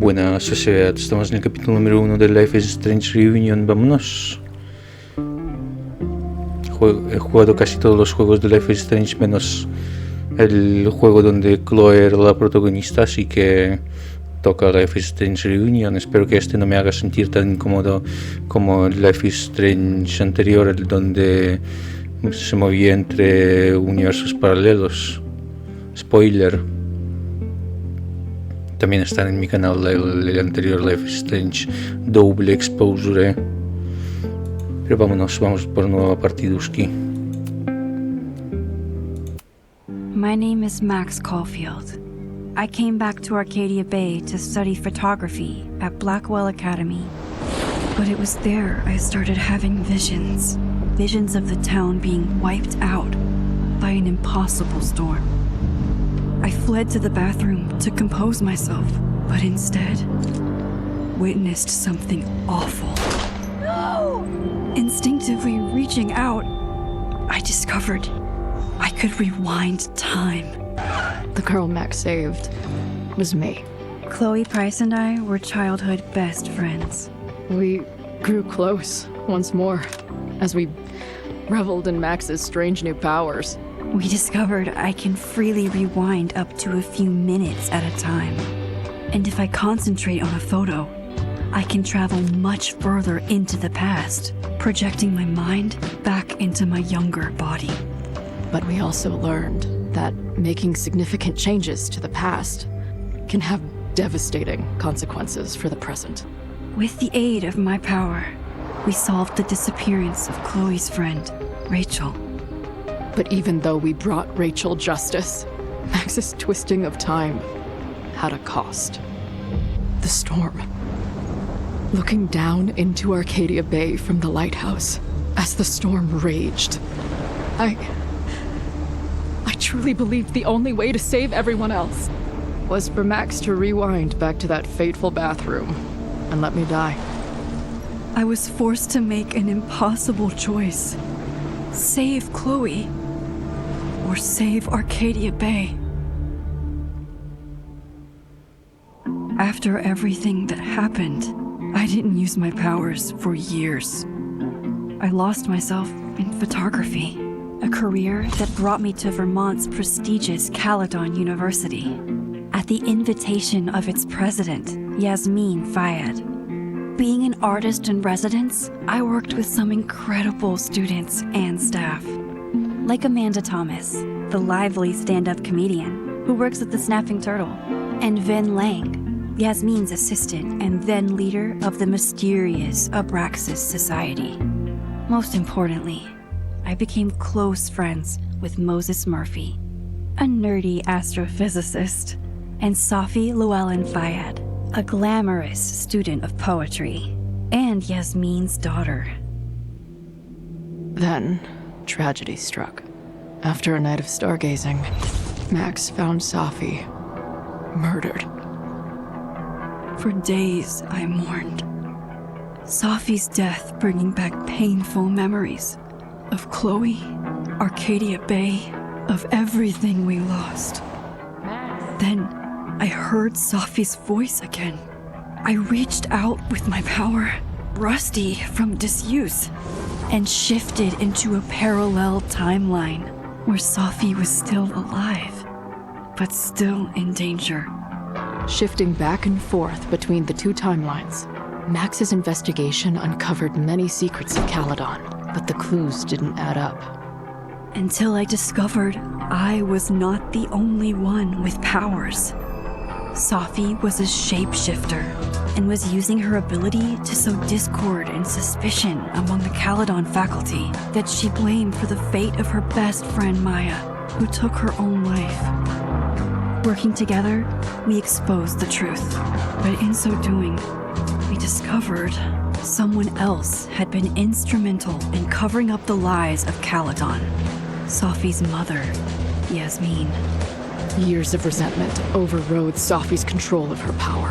Buena sociedad, estamos en el capítulo número 1 de Life is Strange Reunion. Vámonos. He jugado casi todos los juegos de Life is Strange menos el juego donde Chloe era la protagonista, así que toca Life is Strange Reunion. Espero que este no me haga sentir tan incómodo como el Life is Strange anterior, el donde se movía entre universos paralelos. Spoiler. También está en mi canal el anterior Life is Strange Double Exposure. Pero vamos por nueva partiduski. My name is Max Caulfield. I came back to Arcadia Bay to study photography at Blackwell Academy. But it was there I started having visions. Visions of the town being wiped out by an impossible storm. I fled to the bathroom to compose myself, but instead witnessed something awful. No! Instinctively reaching out, I discovered I could rewind time. The girl Max saved was me. Chloe Price and I were childhood best friends. We grew close once more as we reveled in Max's strange new powers. We discovered I can freely rewind up to a few minutes at a time. And if I concentrate on a photo, I can travel much further into the past, projecting my mind back into my younger body. But we also learned that making significant changes to the past can have devastating consequences for the present. With the aid of my power, we solved the disappearance of Chloe's friend, Rachel. But even though we brought Rachel justice, Max's twisting of time had a cost. The storm. Looking down into Arcadia Bay from the lighthouse as the storm raged, I truly believed the only way to save everyone else was for Max to rewind back to that fateful bathroom and let me die. I was forced to make an impossible choice. Save Chloe, or save Arcadia Bay. After everything that happened, I didn't use my powers for years. I lost myself in photography, a career that brought me to Vermont's prestigious Caledon University, at the invitation of its president, Yasmin Fayed. Being an artist in residence, I worked with some incredible students and staff, like Amanda Thomas, the lively stand-up comedian who works at the Snapping Turtle, and Vin Lang, Yasmin's assistant and then leader of the mysterious Abraxas Society. Most importantly, I became close friends with Moses Murphy, a nerdy astrophysicist, and Safi Llewellyn Fayed, a glamorous student of poetry, and Yasmin's daughter. Then, tragedy struck. After a night of stargazing, Max found Safi murdered. For days, I mourned. Safi's death bringing back painful memories of Chloe, Arcadia Bay, of everything we lost. Then, I heard Safi's voice again. I reached out with my power, rusty from disuse, and shifted into a parallel timeline where Safi was still alive, but still in danger. Shifting back and forth between the two timelines, Max's investigation uncovered many secrets of Caledon, but the clues didn't add up. Until I discovered I was not the only one with powers. Safi was a shapeshifter and was using her ability to sow discord and suspicion among the Caledon faculty that she blamed for the fate of her best friend Maya, who took her own life. Working together, we exposed the truth, but in so doing, we discovered someone else had been instrumental in covering up the lies of Caledon. Safi's mother, Yasmin. Years of resentment overrode Safi's control of her power.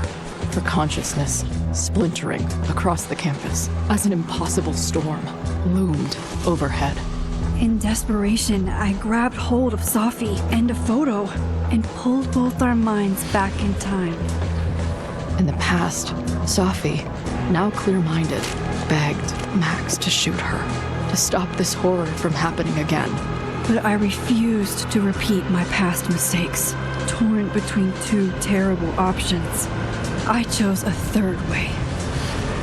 Her consciousness splintering across the campus as an impossible storm loomed overhead. In desperation, I grabbed hold of Safi and a photo and pulled both our minds back in time. In the past, Safi, now clear-minded, begged Max to shoot her, to stop this horror from happening again. But I refused to repeat my past mistakes. Torn between two terrible options, I chose a third way.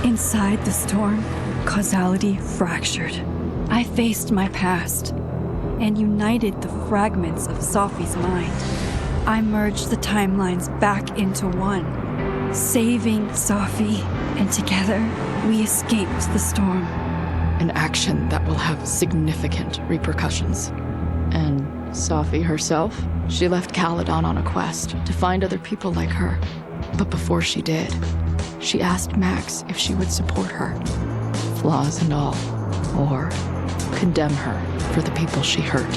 Inside the storm, causality fractured. I faced my past and united the fragments of Safi's mind. I merged the timelines back into one, saving Safi, and together we escaped the storm. An action that will have significant repercussions. And Safi herself? She left Caledon on a quest to find other people like her. But before she did, she asked Max if she would support her, flaws and all, or condemn her for the people she hurt.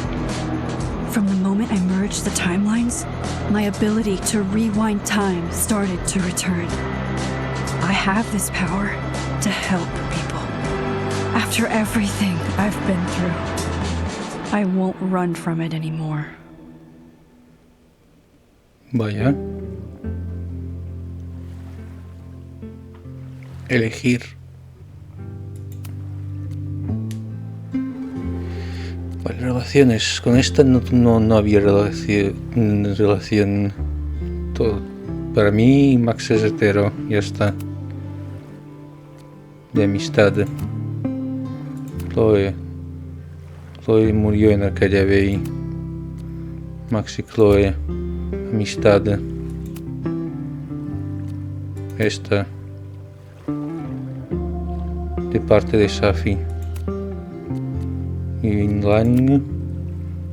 From the moment I merged the timelines, my ability to rewind time started to return. I have this power to help people. After everything I've been through, I won't run from it anymore. Vaya. Elegir. Vale, relaciones. Con esta no había relación. Todo. Para mí, Max es hetero. Ya está. De amistad. Chloe murió en Arcadia Bay. Max y Chloe. Amistad. Esta. De parte de Safi. Y Vinland,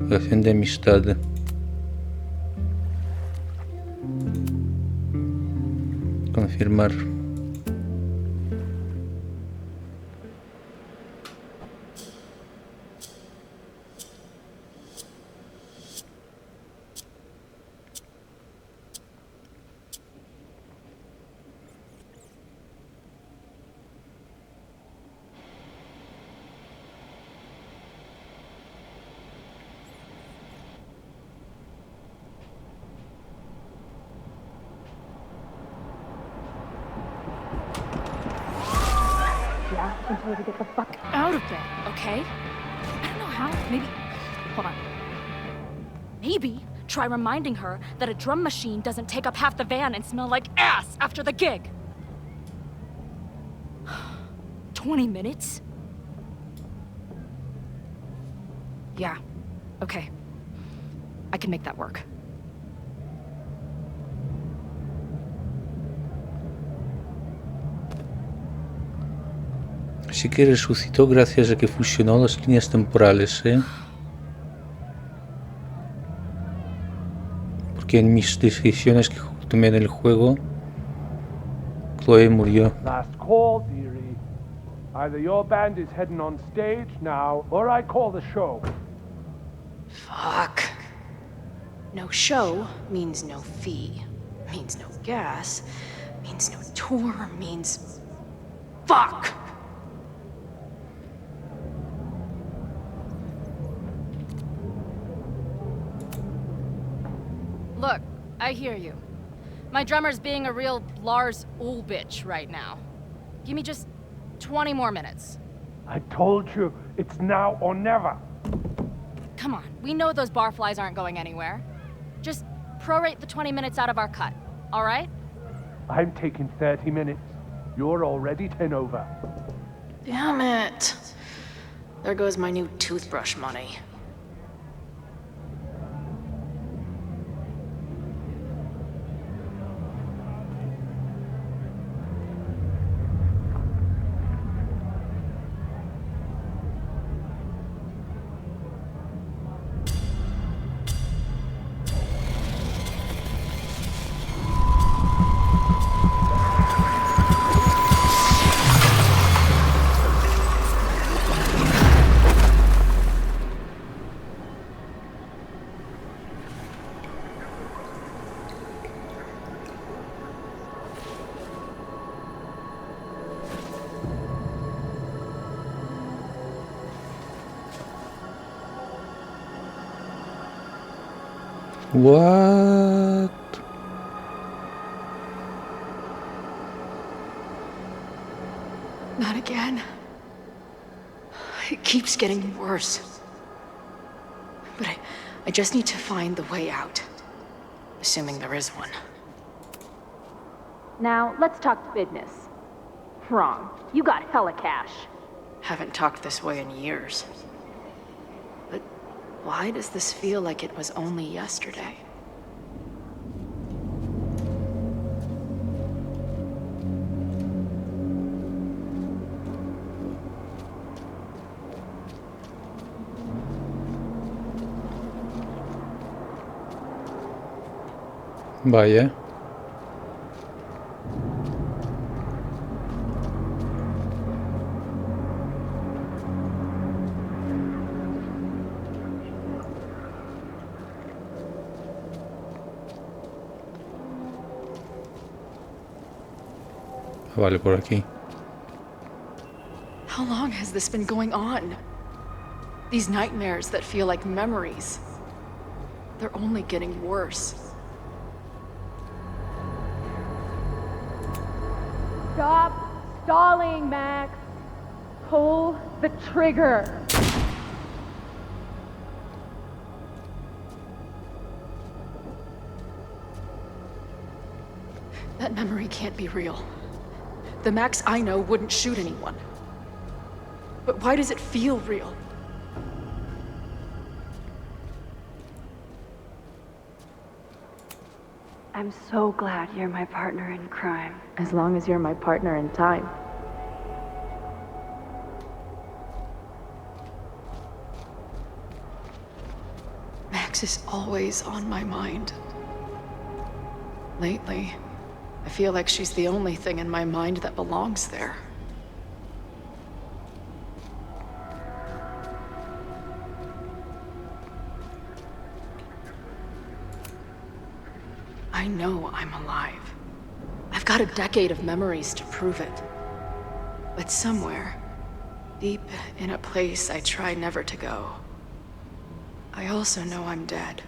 relación de amistad. Confirmar. Until we get the fuck out of bed, okay? I don't know how. Maybe. Hold on. Maybe try reminding her that a drum machine doesn't take up half the van and smell like ass after the gig. 20 minutes? Yeah. Okay. I can make that work. Así que resucitó gracias a que fusionó las líneas temporales, ¿eh? Porque en mis decisiones que tomé en el juego, Chloe murió. Last call, dearie. Either your band is heading on stage now, or I call the show. Fuck. No show means no fee, means no gas, means no tour, means... Fuck! Look, I hear you. My drummer's being a real Lars Ulrich right now. Give me just 20 more minutes. I told you, it's now or never. Come on, we know those barflies aren't going anywhere. Just prorate the 20 minutes out of our cut, all right? I'm taking 30 minutes. You're already 10 over. Damn it. There goes my new toothbrush money. What? Not again. It keeps getting worse. But I just need to find the way out. Assuming there is one. Now, let's talk business. Wrong. You got hella cash. Haven't talked this way in years. But why does this feel like it was only yesterday? Vaya. Vale, por aquí. How long has this been going on? These nightmares that feel like memories. They're only getting worse. Stop stalling, Max. Pull the trigger. That memory can't be real. The Max I know wouldn't shoot anyone. But why does it feel real? I'm so glad you're my partner in crime. As long as you're my partner in time. Max is always on my mind. Lately, I feel like she's the only thing in my mind that belongs there. I know I'm alive. I've got a decade of memories to prove it. But somewhere, deep in a place I try never to go, I also know I'm dead.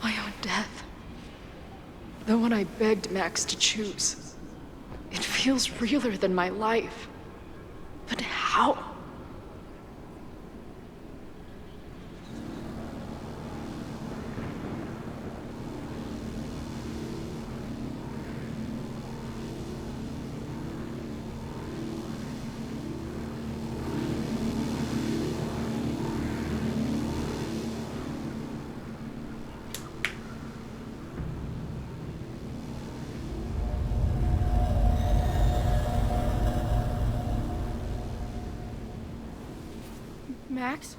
My own death. The one I begged Max to choose. It feels realer than my life. But how? Max?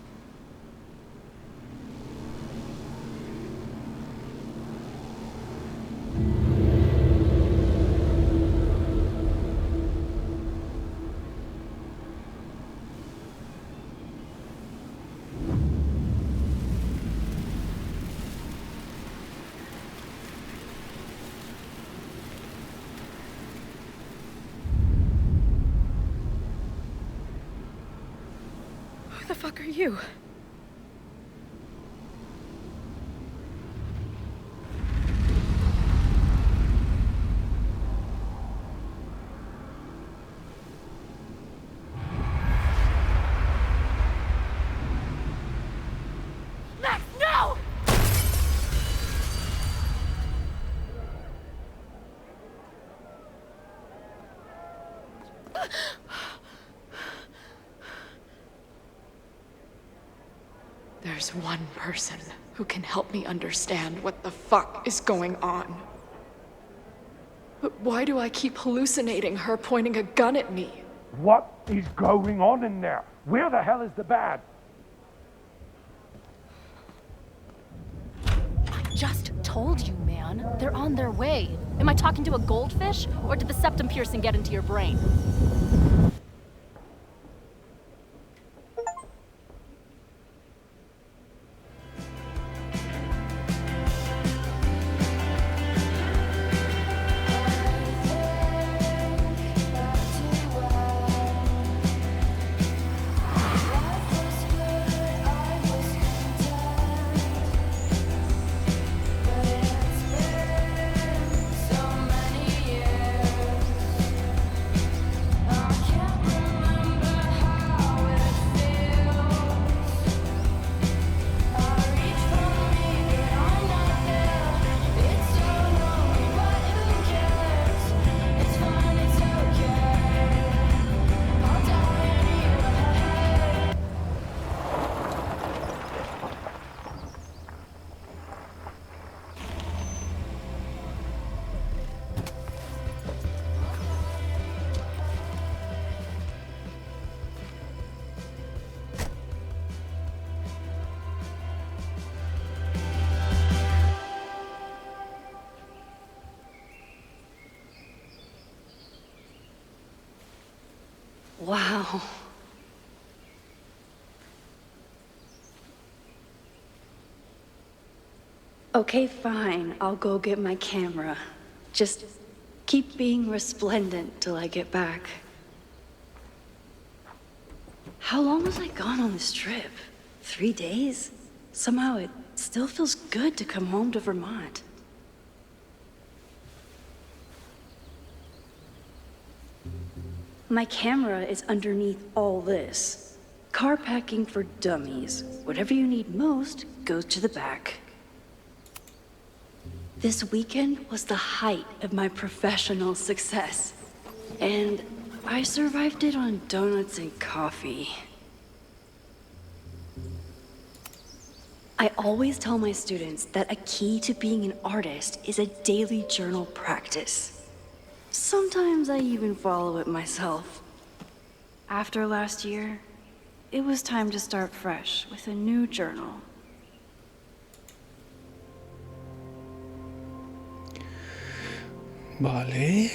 Who the fuck are you? Max, no! There's one person who can help me understand what the fuck is going on. But why do I keep hallucinating her pointing a gun at me? What is going on in there? Where the hell is the bad? I just told you, man. They're on their way. Am I talking to a goldfish? Or did the septum piercing get into your brain? Wow. Okay, fine. I'll go get my camera. Just keep being resplendent till I get back. How long was I gone on this trip? 3 days? Somehow it still feels good to come home to Vermont. My camera is underneath all this. Car packing for dummies. Whatever you need most goes to the back. This weekend was the height of my professional success. And I survived it on donuts and coffee. I always tell my students that a key to being an artist is a daily journal practice. Sometimes I even follow it myself. After last year, it was time to start fresh with a new journal. Vale.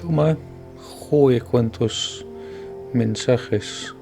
Toma. Joder, cuántos mensajes.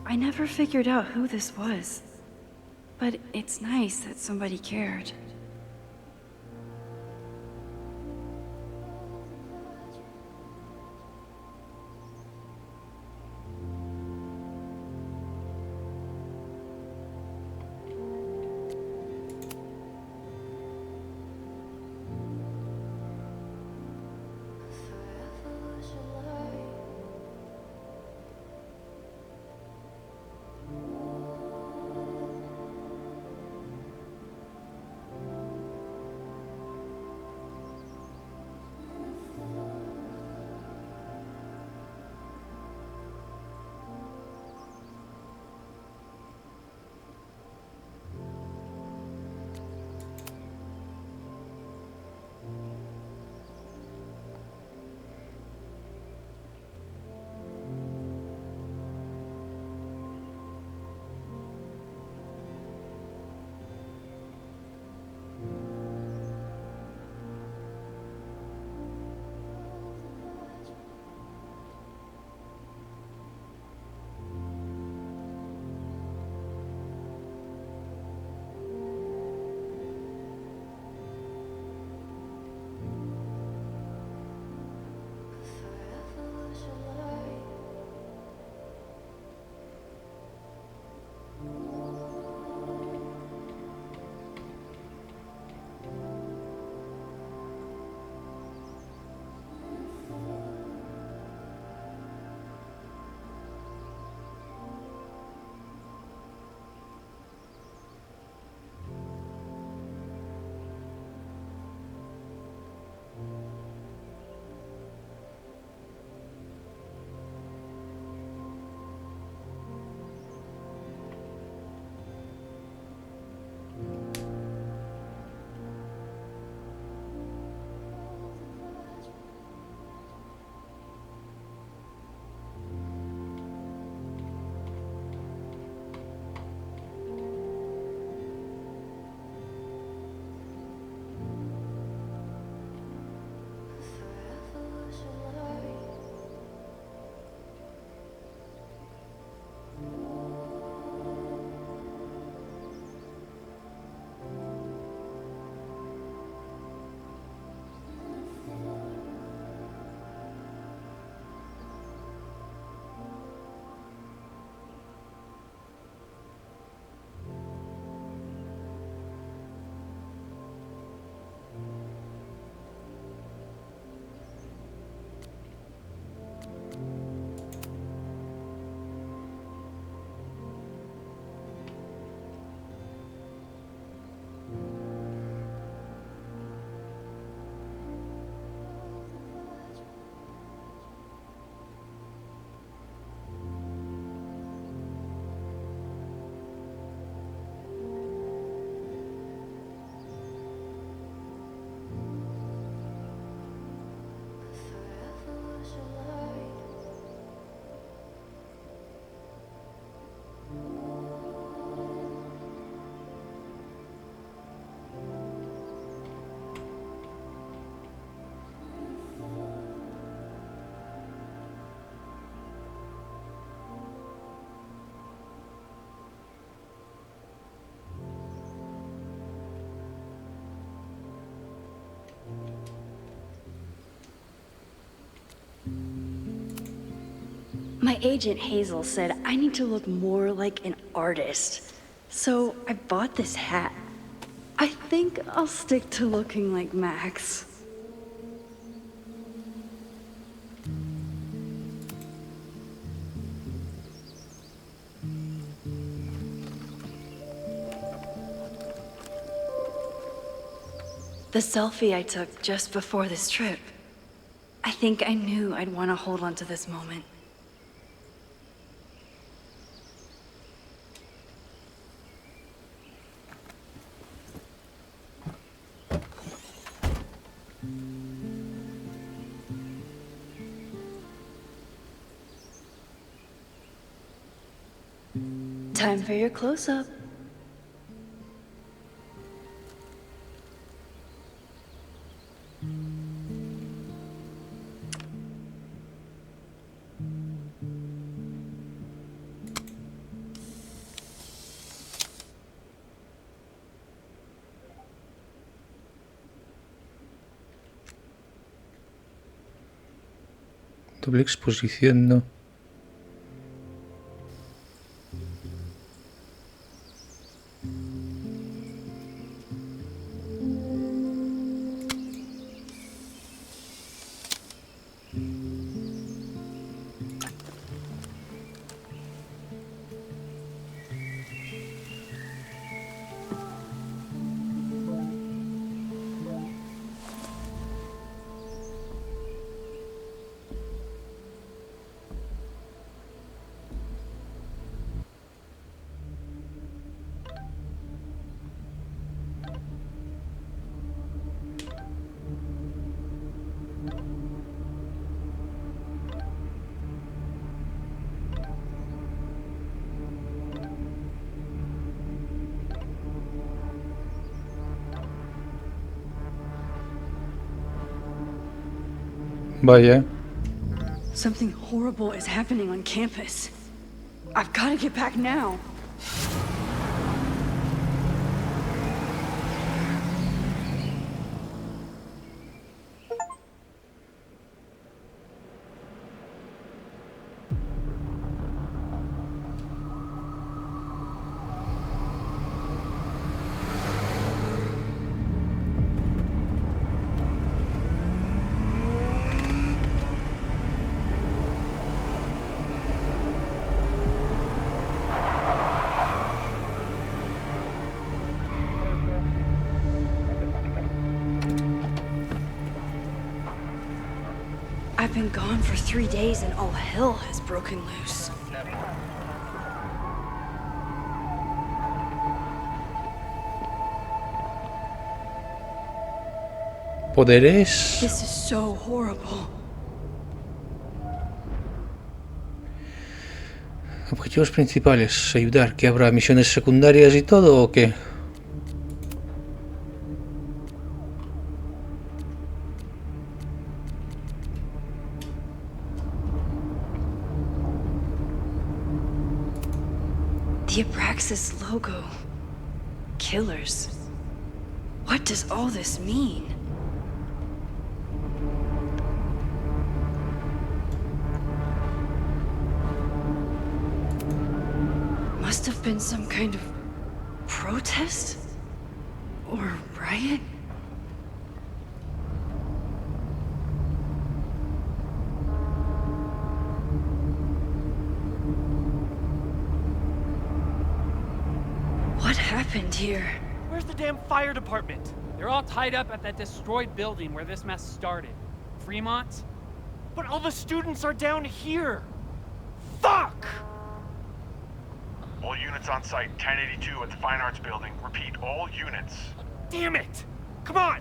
I never figured out who this was. But it's nice that somebody cared. My agent Hazel said I need to look more like an artist. So I bought this hat. I think I'll stick to looking like Max. The selfie I took just before this trip. I think I knew I'd want to hold on to this moment. Time for your close-up. Doble exposición, no. Vaya. Something horrible is happening on campus. I've got to get back now. I've been gone for 3 days and all hell has broken loose. Poderes. This is so horrible. Objetivos principales. Ayudar. ¿Que habrá misiones secundarias y todo o qué? The Abraxas logo. Killers. What does all this mean? Must have been some kind of protest? Or riot? What happened here? Where's the damn fire department? They're all tied up at that destroyed building where this mess started. Fremont? But all the students are down here! Fuck! All units on site, 1082 at the Fine Arts Building. Repeat, all units. Damn it! Come on!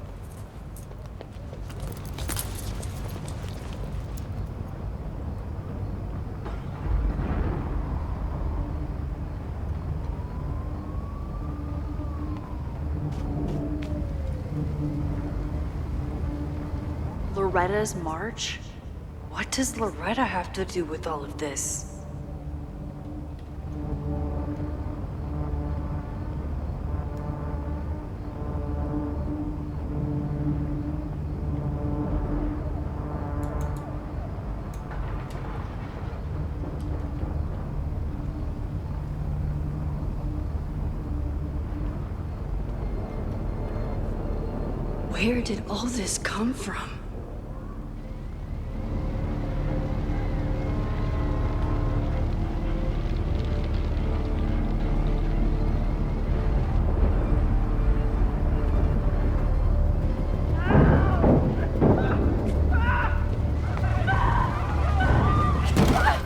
Loretta's march? What does Loretta have to do with all of this? Where did all this come from?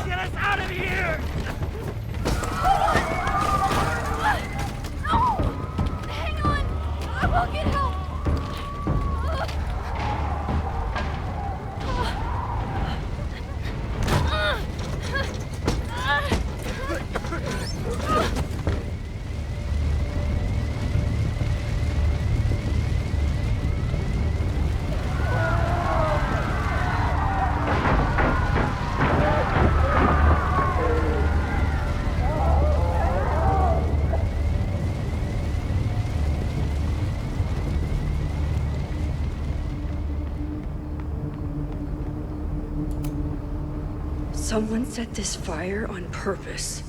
Get us out of here! Hang on! I will get help! Someone set this fire on purpose.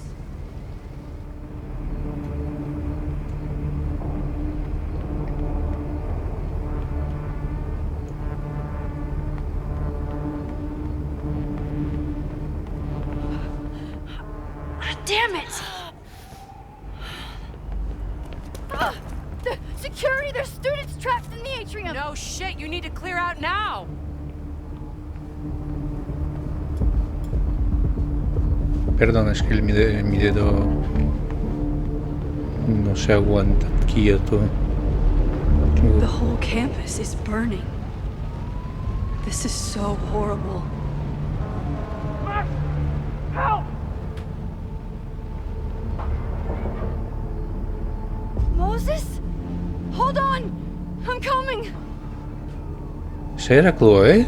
Damn it! The security! There's students trapped in the atrium! No shit, you need to clear out now! Perdona, es que mi dedo no se aguanta quieto. The whole campus is burning. This is so horrible. Max! Help! Moses? Hold on! I'm coming! ¿Será Chloe?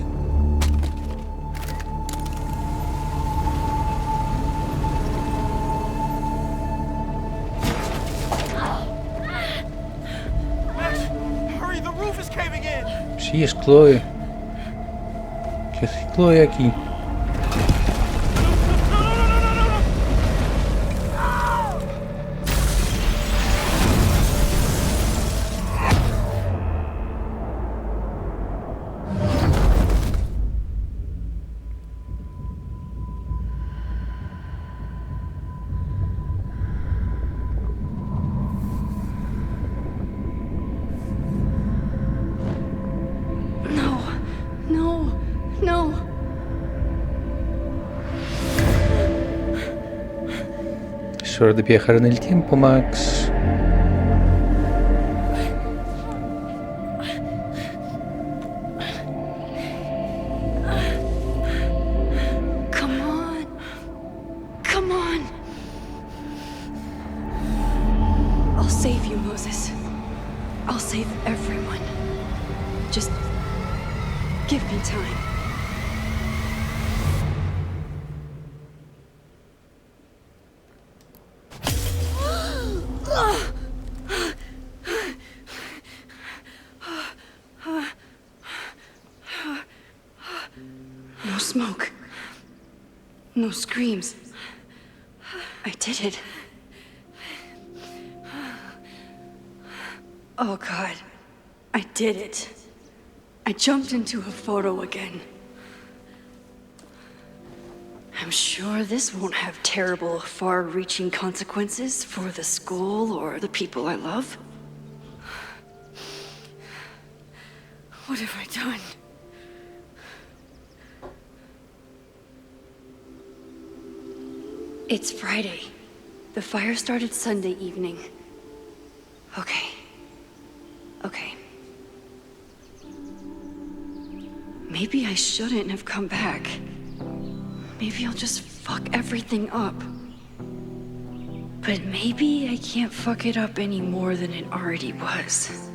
Max, hurry, the roof is caving in! Sí, es Chloe. ¿Qué hace Chloe aquí? No. Es hora de viajar en el tiempo, Max. Come on. Come on. I'll save you, Moses. I'll save everyone. Just give me time. No smoke. No screams. I did it. Oh God. I did it. I jumped into a photo again. I'm sure this won't have terrible, far-reaching consequences for the school or the people I love. What have I done? It's Friday. The fire started Sunday evening. Okay. Maybe I shouldn't have come back. Maybe I'll just fuck everything up. But maybe I can't fuck it up any more than it already was.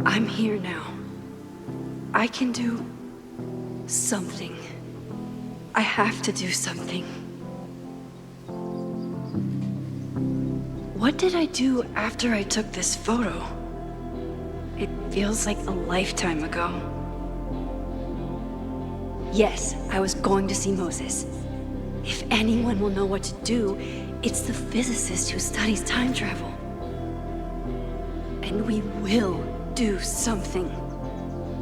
I'm here now. I can do something. I have to do something. What did I do after I took this photo? It feels like a lifetime ago. Yes, I was going to see Moses. If anyone will know what to do, it's the physicist who studies time travel. And we will do something.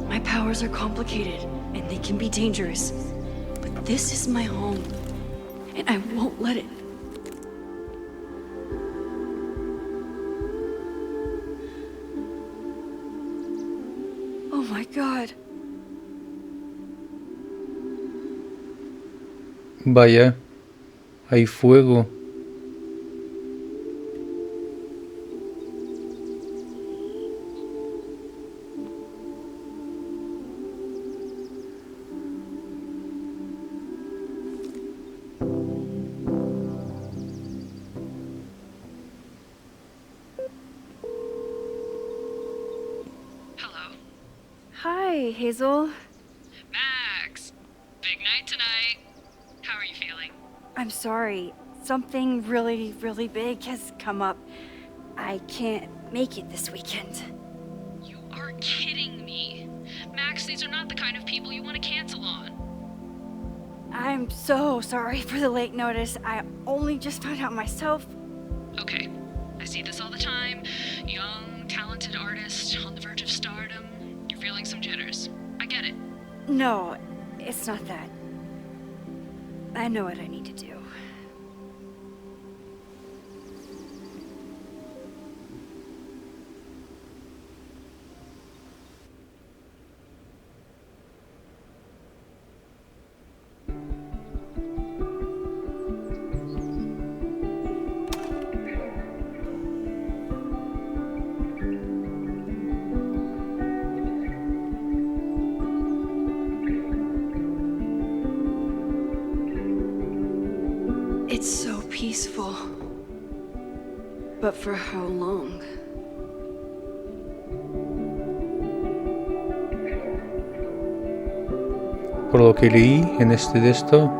My powers are complicated, and they can be dangerous. But this is my home, and I won't let it. Oh my God. Vaya, hay fuego. Hi, Hazel. Max! Big night tonight. How are you feeling? I'm sorry. Something really, really big has come up. I can't make it this weekend. You are kidding me. Max, these are not the kind of people you want to cancel on. I'm so sorry for the late notice. I only just found out myself. Okay, I see this all the time. Young, talented artist on the verge of stardom. You're feeling some jitters. I get it. No, it's not that. I know what I need to do. It's so peaceful. But for how long? Por lo que leí en este texto,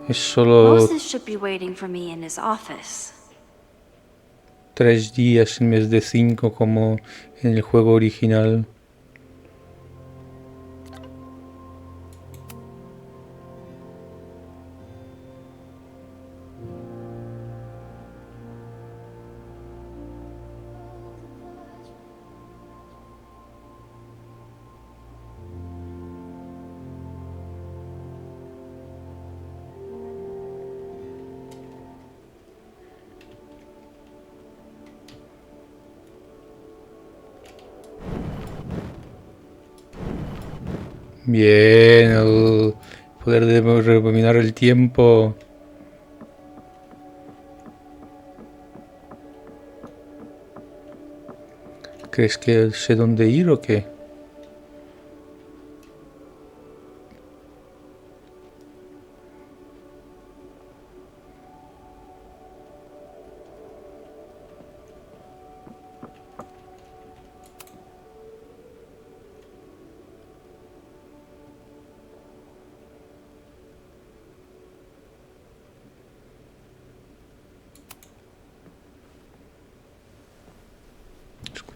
es solo Moses should be waiting for me in his office. 3 días en vez de 5 como en el juego original. Bien, el poder de rebobinar el tiempo. ¿Crees que sé dónde ir o qué?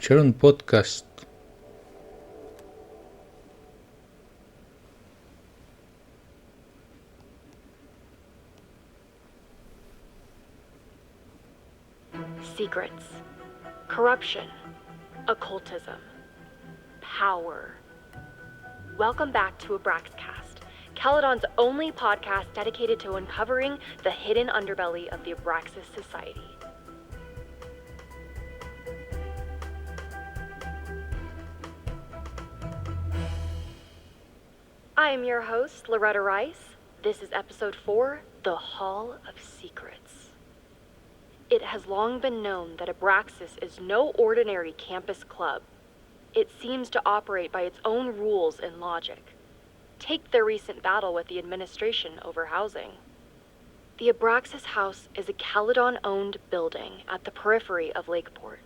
Escuchar un podcast. Secrets, corruption, occultism, power. Welcome back to Abraxcast, Caledon's only podcast dedicated to uncovering the hidden underbelly of the Abraxas Society. I am your host, Loretta Rice. This is episode 4, The Hall of Secrets. It has long been known that Abraxas is no ordinary campus club. It seems to operate by its own rules and logic. Take their recent battle with the administration over housing. The Abraxas House is a Caledon-owned building at the periphery of Lakeport.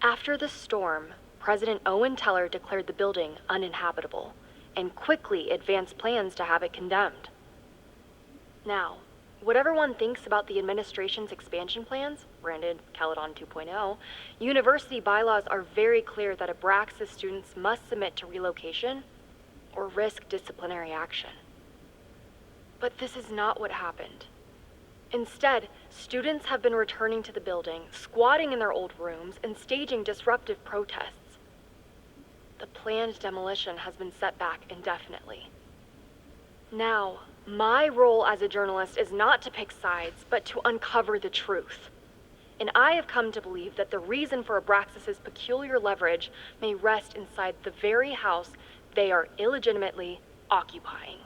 After the storm, President Owen Teller declared the building uninhabitable and quickly advanced plans to have it condemned. Now, whatever one thinks about the administration's expansion plans, branded Caledon 2.0, university bylaws are very clear that Abraxas students must submit to relocation or risk disciplinary action. But this is not what happened. Instead, students have been returning to the building, squatting in their old rooms, and staging disruptive protests. The planned demolition has been set back indefinitely. Now, my role as a journalist is not to pick sides, but to uncover the truth. And I have come to believe that the reason for Abraxas' peculiar leverage may rest inside the very house they are illegitimately occupying.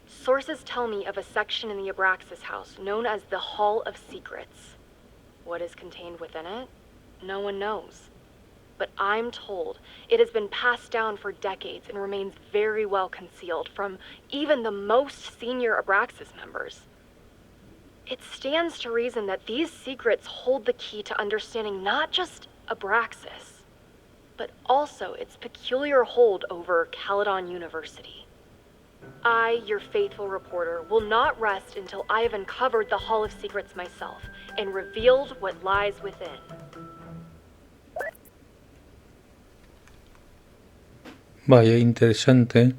Sources tell me of a section in the Abraxas house known as the Hall of Secrets. What is contained within it? No one knows. But I'm told it has been passed down for decades and remains very well concealed from even the most senior Abraxas members. It stands to reason that these secrets hold the key to understanding not just Abraxas, but also its peculiar hold over Caledon University. I, your faithful reporter, will not rest until I have uncovered the Hall of Secrets myself and revealed what lies within. Vaya, interesante.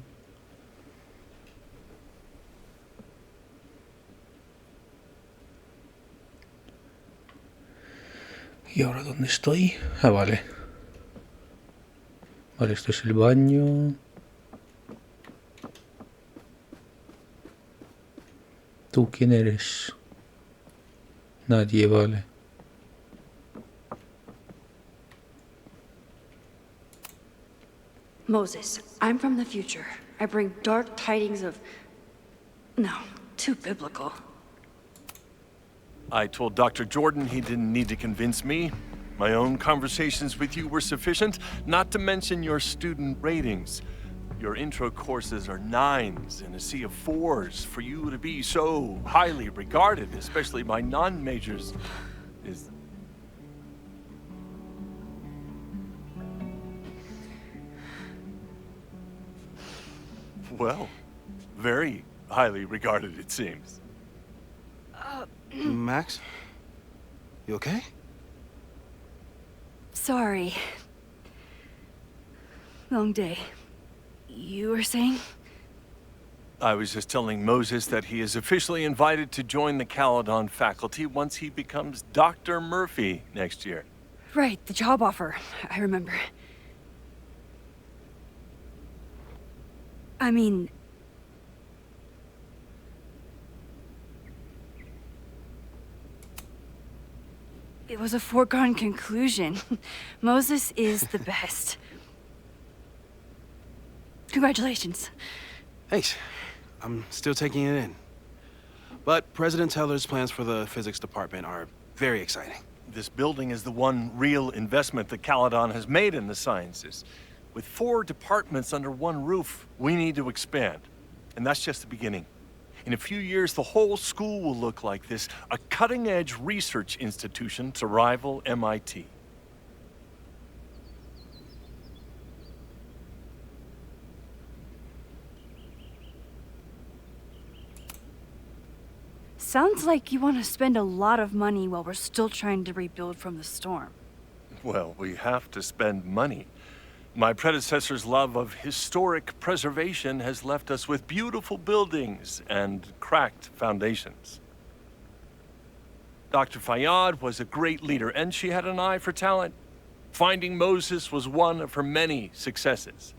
¿Y ahora dónde estoy? Ah, vale. Vale, esto es el baño. ¿Tú quién eres? Nadie, vale. Moses, I'm from the future. I bring dark tidings of... No, too biblical. I told Dr. Jordan he didn't need to convince me. My own conversations with you were sufficient, not to mention your student ratings. Your intro courses are 9s in a sea of 4s. For you to be so highly regarded, especially by non-majors, is... Well, very highly regarded, it seems. Max? You okay? Sorry. Long day. You were saying? I was just telling Moses that he is officially invited to join the Caledon faculty once he becomes Dr. Murphy next year. Right, the job offer. I remember. I mean... It was a foregone conclusion. Moses is the best. Congratulations. Thanks. I'm still taking it in. But President Teller's plans for the physics department are very exciting. This building is the one real investment that Caledon has made in the sciences. With 4 departments under one roof, we need to expand. And that's just the beginning. In a few years, the whole school will look like this, a cutting-edge research institution to rival MIT. Sounds like you want to spend a lot of money while we're still trying to rebuild from the storm. Well, we have to spend money. My predecessor's love of historic preservation has left us with beautiful buildings and cracked foundations. Dr. Fayyad was a great leader, and she had an eye for talent. Finding Moses was one of her many successes.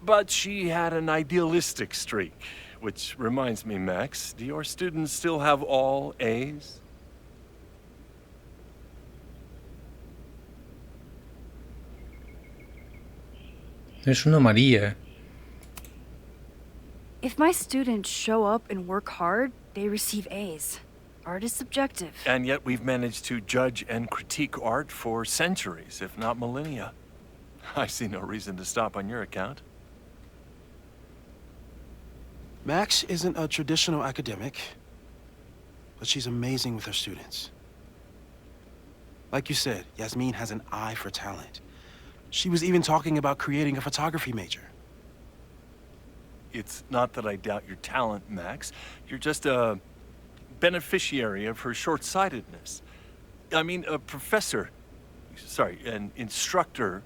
But she had an idealistic streak, which reminds me, Max, do your students still have all A's? Es una María. If my students show up and work hard, they receive A's. Art is subjective. And yet we've managed to judge and critique art for centuries, if not millennia. I see no reason to stop on your account. Max isn't a traditional academic, but she's amazing with her students. Like you said, Yasmin has an eye for talent. She was even talking about creating a photography major. It's not that I doubt your talent, Max. You're just a beneficiary of her short-sightedness. I mean, a professor, an instructor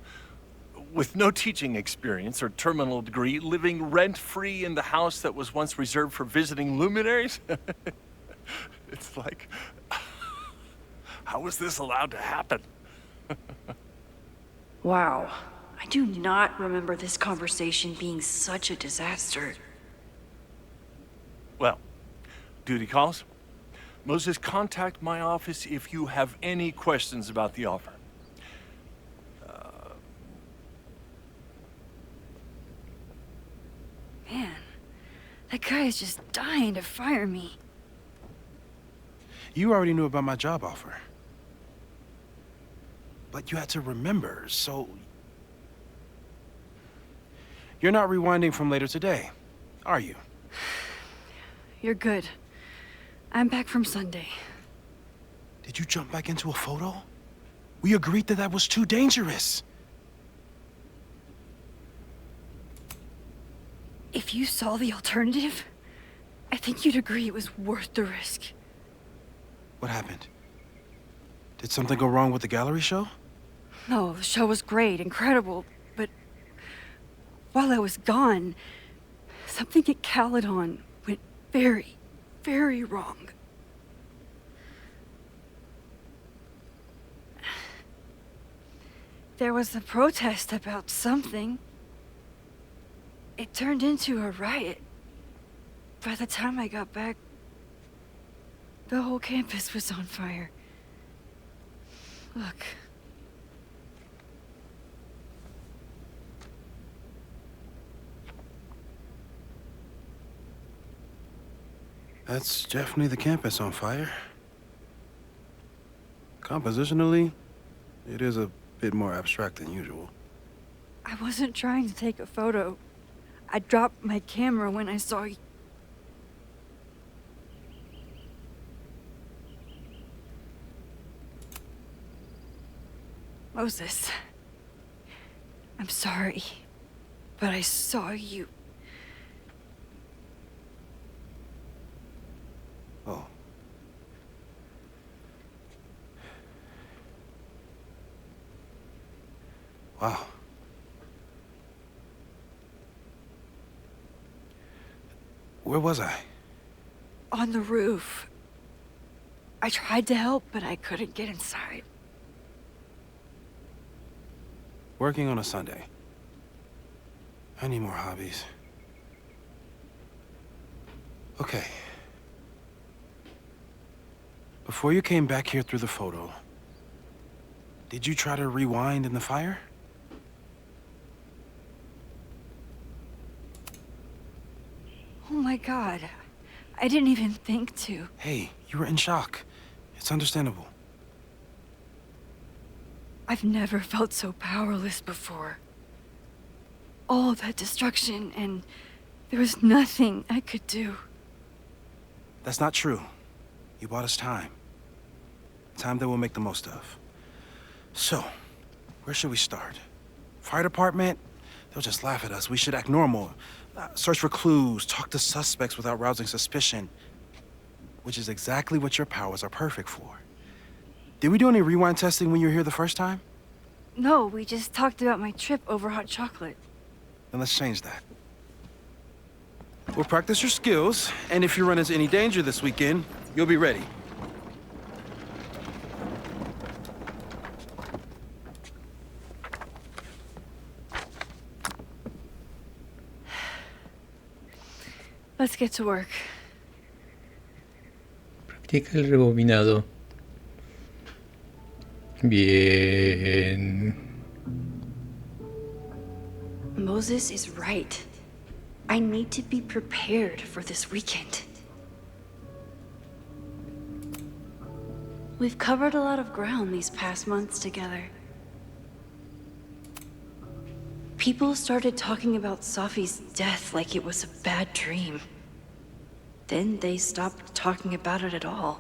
with no teaching experience or terminal degree, living rent-free in the house that was once reserved for visiting luminaries? It's like, how was this allowed to happen? Wow. I do not remember this conversation being such a disaster. Well, duty calls. Moses, contact my office if you have any questions about the offer. Man, that guy is just dying to fire me. You already knew about my job offer. But you had to remember, so... You're not rewinding from later today, are you? You're good. I'm back from Sunday. Did you jump back into a photo? We agreed that was too dangerous. If you saw the alternative, I think you'd agree it was worth the risk. What happened? Did something go wrong with the gallery show? No, the show was great, incredible, but while I was gone, something at Caledon went very, very wrong. There was a protest about something. It turned into a riot. By the time I got back, the whole campus was on fire. Look. That's definitely the campus on fire. Compositionally, it is a bit more abstract than usual. I wasn't trying to take a photo. I dropped my camera when I saw you. Moses, I'm sorry, but I saw you. Oh. Wow. Where was I? On the roof. I tried to help, but I couldn't get inside. Working on a Sunday. I need more hobbies. Okay. Before you came back here through the photo, did you try to rewind in the fire? Oh my God. I didn't even think to. Hey, you were in shock. It's understandable. I've never felt so powerless before. All that destruction, and there was nothing I could do. That's not true. You bought us time. Time that we'll make the most of. So, where should we start? Fire department? They'll just laugh at us. We should act normal. Search for clues, talk to suspects without rousing suspicion. Which is exactly what your powers are perfect for. Did we do any rewind testing when you were here the first time? No, we just talked about my trip over hot chocolate. Then let's change that. We'll practice your skills, and if you run into any danger this weekend, you'll be ready. Let's get to work. Practica el rebobinado. Bien. Moses is right. I need to be prepared for this weekend. We've covered a lot of ground these past months together. People started talking about Safi's death like it was a bad dream. Then they stopped talking about it at all.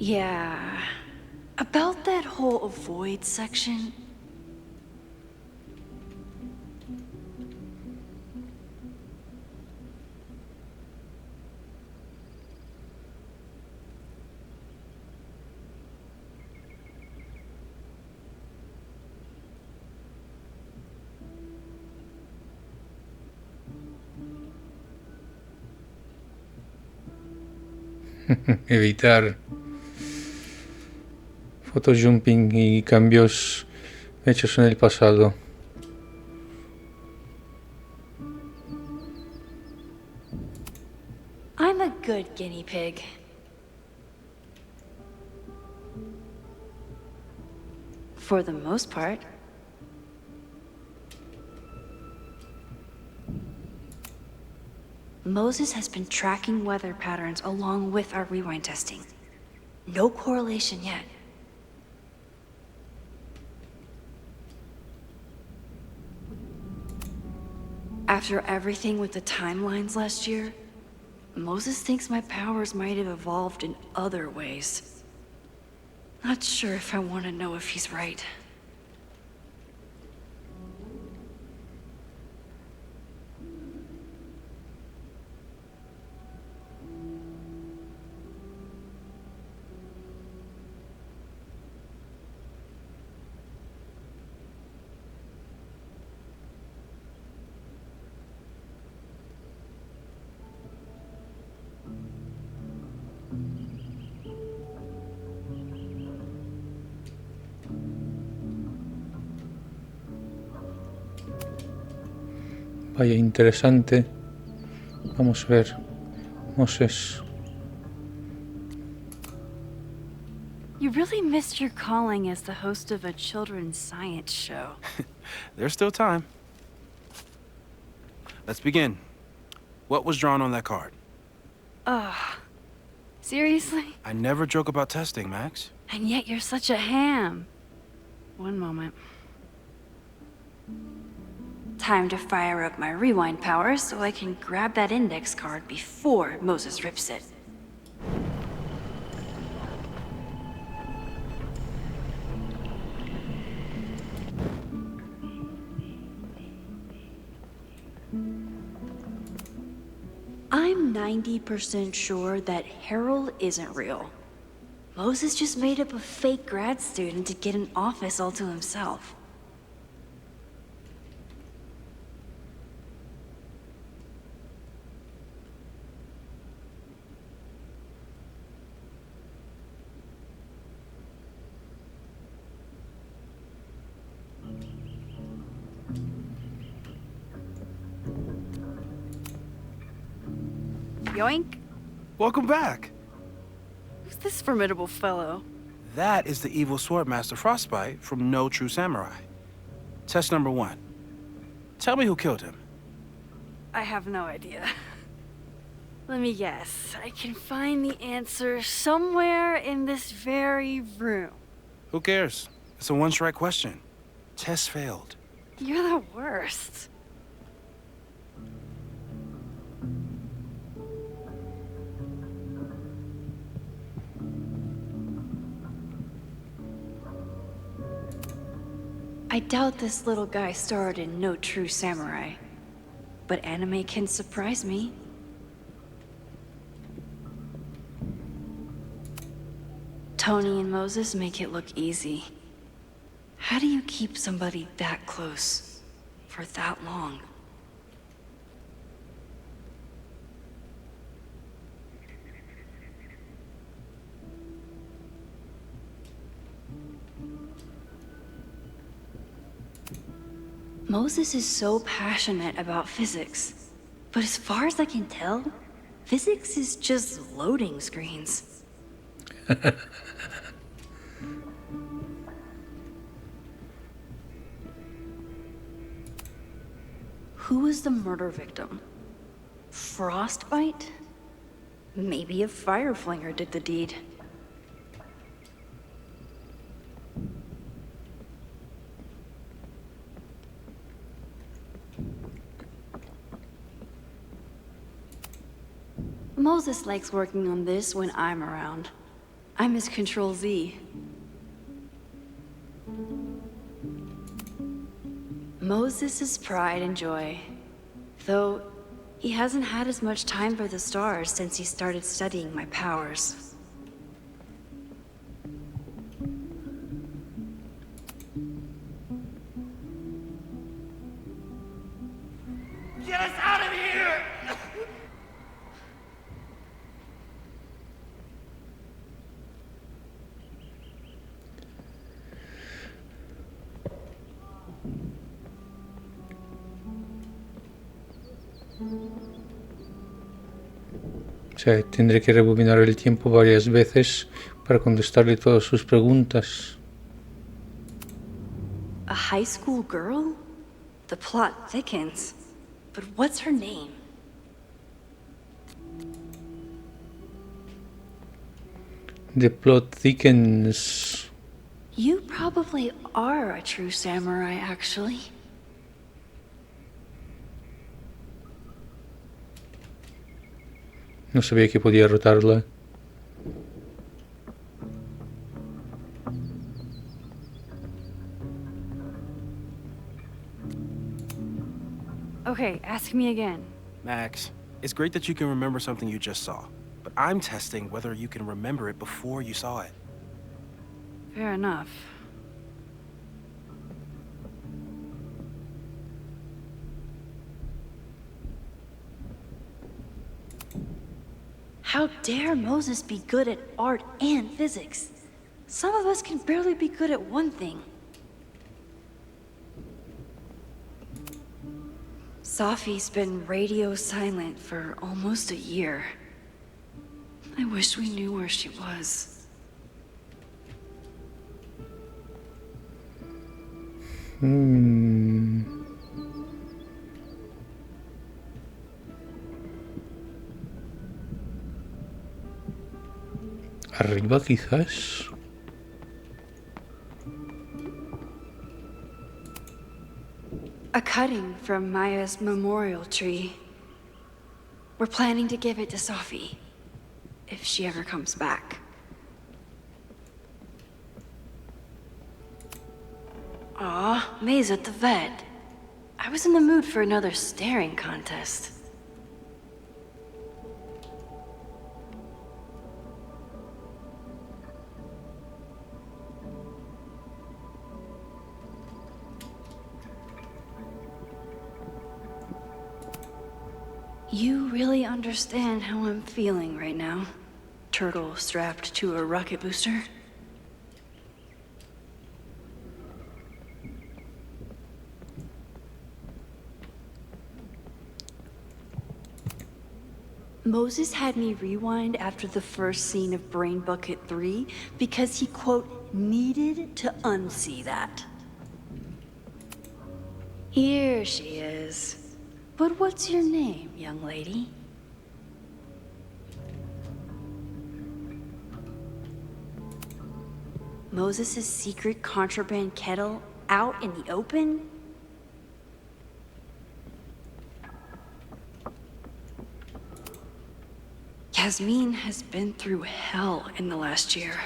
Yeah. About that whole avoid section. evitar photojumping y cambios hechos en el pasado. I'm a good guinea pig. For the most part. Moses has been tracking weather patterns along with our rewind testing. No correlation yet. After everything with the timelines last year, Moses thinks my powers might have evolved in other ways. Not sure if I want to know if he's right. Vaya, interesante. Vamos a ver. Moses. You really missed your calling as the host of a children's science show. There's still time. Let's begin. What was drawn on that card? Seriously? I never joke about testing, Max. And yet you're such a ham. One moment. Time to fire up my rewind powers so I can grab that index card before Moses rips it. I'm 90% sure that Harold isn't real. Moses just made up a fake grad student to get an office all to himself. Yoink. Welcome back. Who's this formidable fellow? That is the evil Swordmaster Frostbite from No True Samurai. Test number 1. Tell me who killed him. I have no idea. Let me guess. I can find the answer somewhere in this very room. Who cares? It's a one-strike question. Test failed. You're the worst. I doubt this little guy starred in No True Samurai, but anime can surprise me. Tony and Moses make it look easy. How do you keep somebody that close for that long? Moses is so passionate about physics, but as far as I can tell, physics is just loading screens. Who was the murder victim? Frostbite? Maybe a fire flinger did the deed. Moses likes working on this when I'm around. I'm his Control-Z. Moses' pride and joy. Though, he hasn't had as much time for the stars since he started studying my powers. Get us out of here! O sea, tendré que rebobinar el tiempo varias veces para contestarle todas sus preguntas. A high school girl? The plot thickens. But what's her name? The plot thickens. You probably are a true samurai, actually. No sabía que podía rotarla. Okay, ask me again. Max, it's great that you can remember something you just saw, but I'm testing whether you can remember it before you saw it. Fair enough. How dare Moses be good at art and physics? Some of us can barely be good at one thing. Safi's been radio silent for almost a year. I wish we knew where she was. Arriba, quizás. A cutting from Maya's memorial tree. We're planning to give it to Safi, if she ever comes back. Aw, May's at the vet. I was in the mood for another staring contest. You really understand how I'm feeling right now? Turtle strapped to a rocket booster? Moses had me rewind after the first scene of Brain Bucket 3 because he, quote, needed to unsee that. Here she is. But what's your name, young lady? Moses' secret contraband kettle out in the open? Yasmin has been through hell in the last year.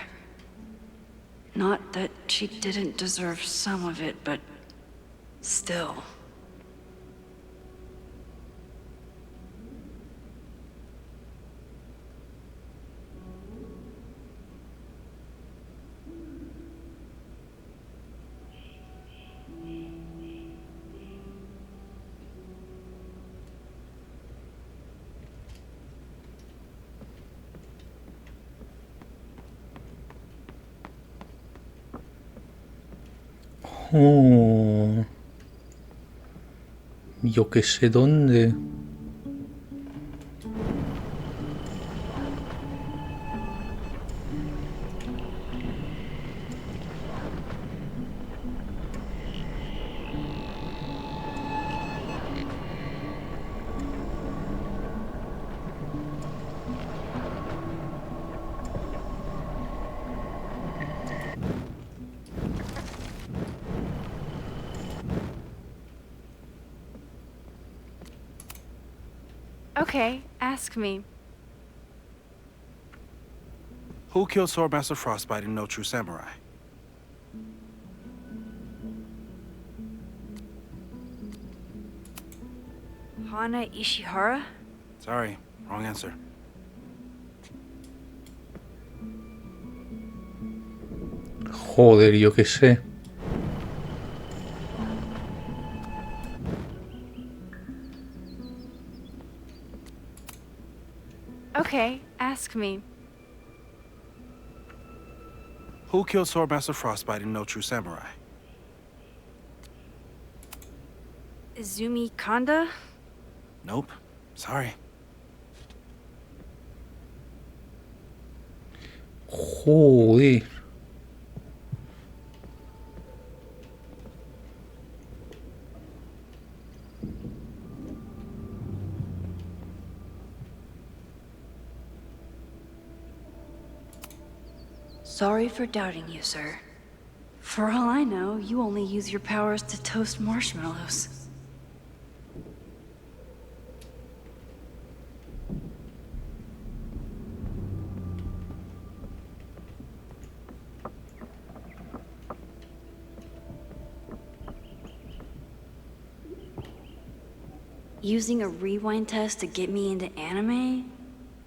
Not that she didn't deserve some of it, but still. Oh, yo que sé dónde. Okay, ask me. Who killed Swordmaster Frostbite in No True Samurai? Hana Ishihara? Sorry, wrong answer. Joder, yo que sé. Okay, ask me. Who killed Swordmaster Frostbite in No True Samurai? Izumi Kanda? Nope. Sorry. Joder. Sorry for doubting you, sir. For all I know, you only use your powers to toast marshmallows. Using a rewind test to get me into anime?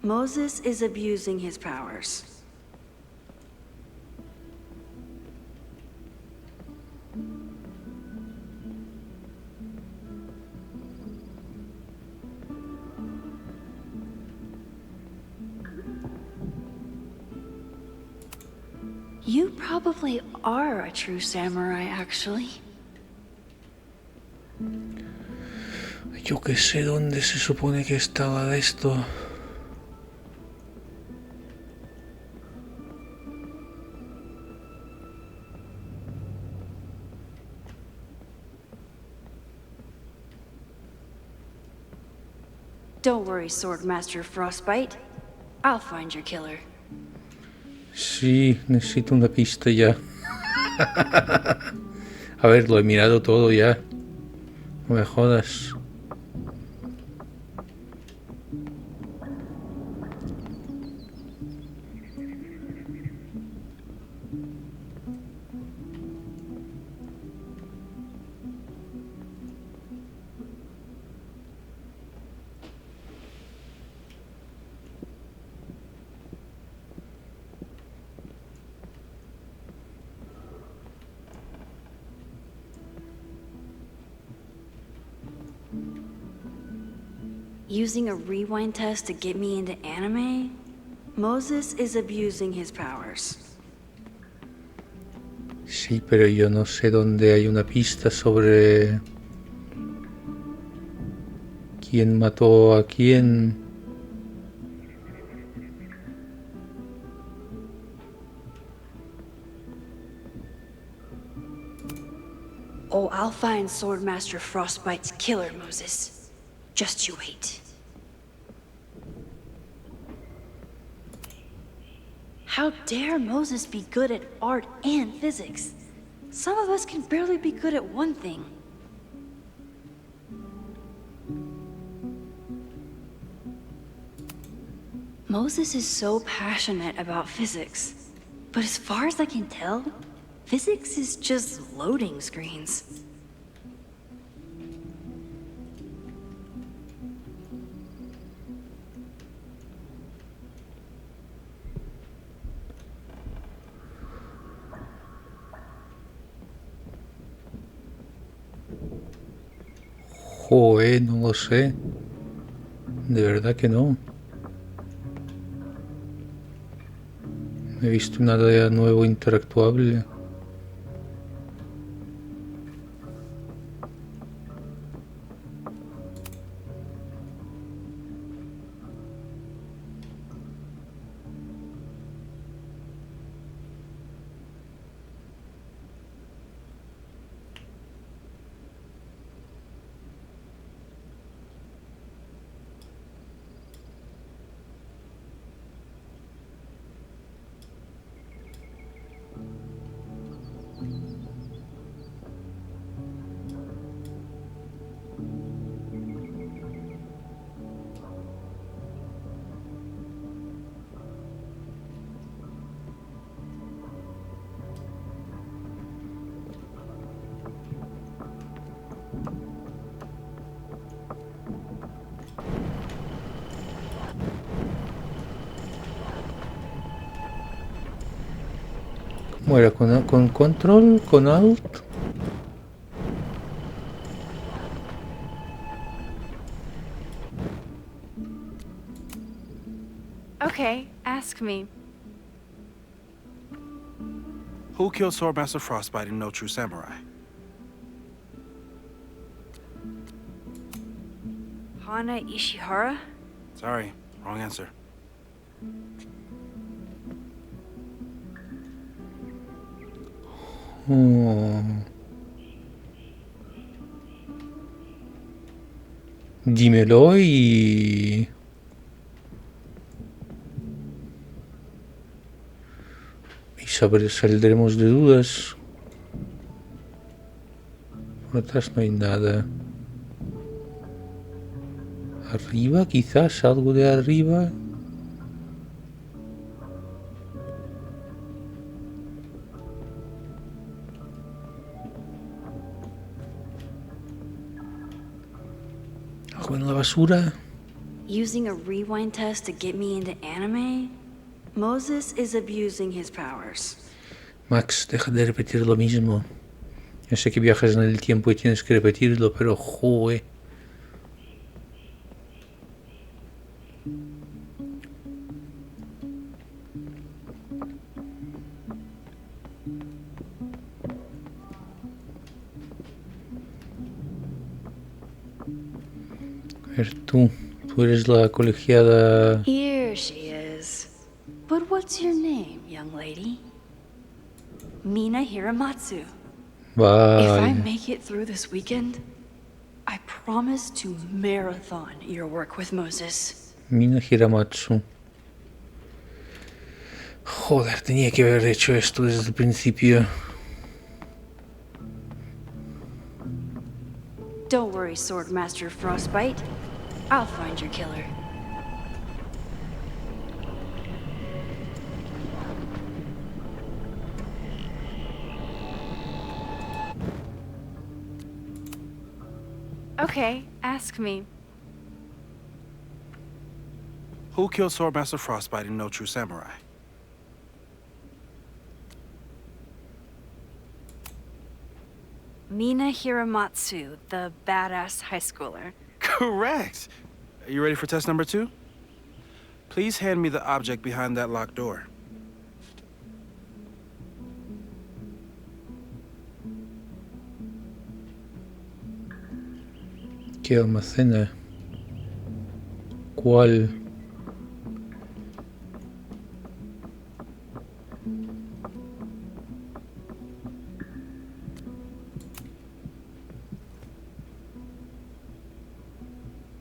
Moses is abusing his powers. You probably are a true samurai, actually. Yo que sé dónde se supone que estaba esto. Don't worry, Swordmaster Frostbite. I'll find your killer. Sí, necesito una pista ya. A ver, lo he mirado todo ya. No me jodas. Using a rewind test to get me into anime? Moses is abusing his powers. Sí, pero yo no sé dónde hay una pista sobre quién mató a quién. Oh, I'll find Swordmaster Frostbite's killer, Moses. Just you wait. How dare Moses be good at art and physics? Some of us can barely be good at one thing. Moses is so passionate about physics, but as far as I can tell, physics is just loading screens. Joder, no lo sé. De verdad que no. No he visto nada nuevo interactuable. ¿Cómo era? ¿Con control? ¿Con alt? Okay, ask me. Who killed Swordmaster Frostbite in No True Samurai? Hana Ishihara? Sorry, wrong answer. Dímelo y saldremos de dudas. Por atrás no hay nada. Arriba, quizás algo de arriba. Algo en la basura. Using a rewind test to get me into anime? Moses is abusing his powers. Max, deja de repetir lo mismo. Yo sé que viajas en el tiempo y tienes que repetirlo, pero joder. A ver, tú eres la colegiada. Here she is. But what's your name, young lady? Mina Hiramatsu. Vale. If I make it through this weekend, I promise to marathon your work with Moses. Mina Hiramatsu. Joder, tenía que haber hecho esto desde el principio. Don't worry, Swordmaster Frostbite. I'll find your killer. Okay, ask me. Who killed Swordmaster Frostbite in No True Samurai? Mina Hiramatsu, the badass high schooler. Correct! Are you ready for test number 2? Please hand me the object behind that locked door. ¿Qué almacena? ¿Cuál?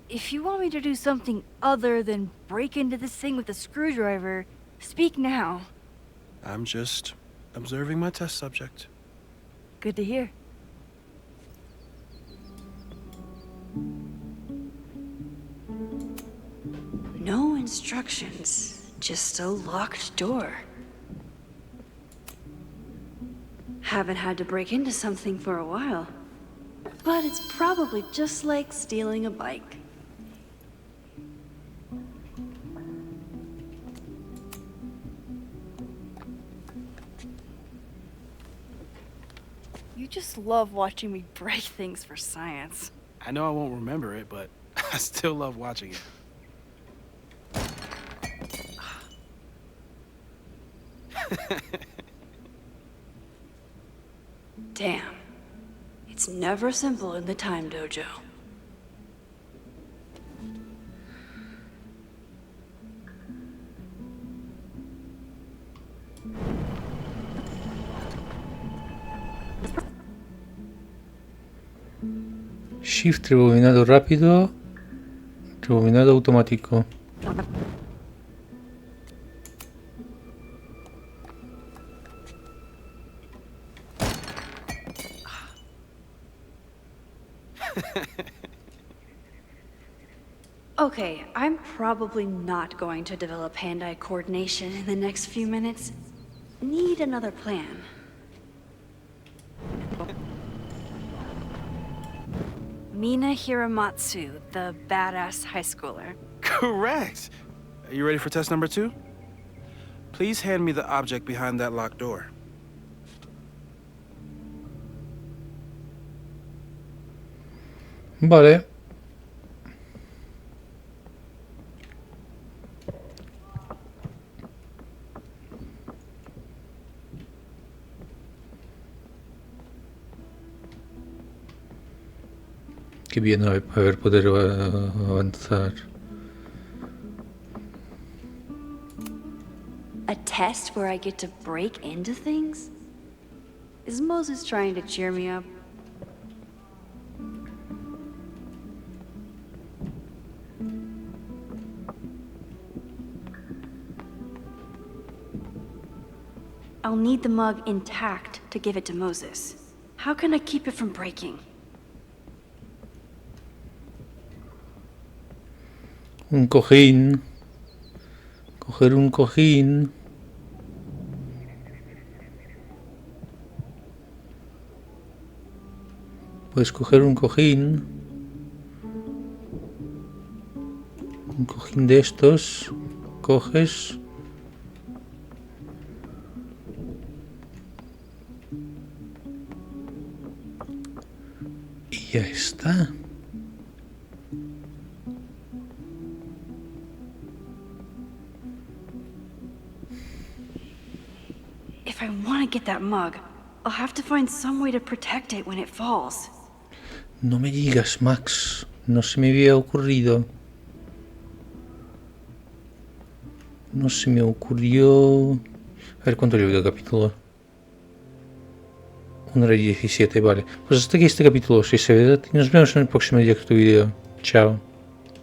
If you want me to do something other than break into this thing with a screwdriver, speak now. I'm just observing my test subject. Good to hear. No instructions, just a locked door. Haven't had to break into something for a while. But it's probably just like stealing a bike. You just love watching me break things for science. I know I won't remember it, but I still love watching it. Damn. It's never simple in the Time Dojo. Shift, rebobinado rápido, rebobinado automático. Okay, I'm probably not going to develop hand-eye coordination in the next few minutes. Need another plan. Mina Hiramatsu, the badass high schooler. Correct! Are you ready for test number 2? Please hand me the object behind that locked door. Vale. Qué bien haber poder avanzar. A test where I get to break into things? Is Moses trying to cheer me up? I'll need the mug intact to give it to Moses. How can I keep it from breaking? Un cojín. Coger un cojín. Puedes coger un cojín. Un cojín de estos. Coges. Y ya está. If I want to get that mug, I'll have to find some way to protect it when it falls. No me digas, Max. No se me había ocurrido. No se me ocurrió... A ver cuánto llevo de capítulo. 1:17, vale. Pues hasta aquí este capítulo 6. Nos vemos en el próximo directo video. Chao.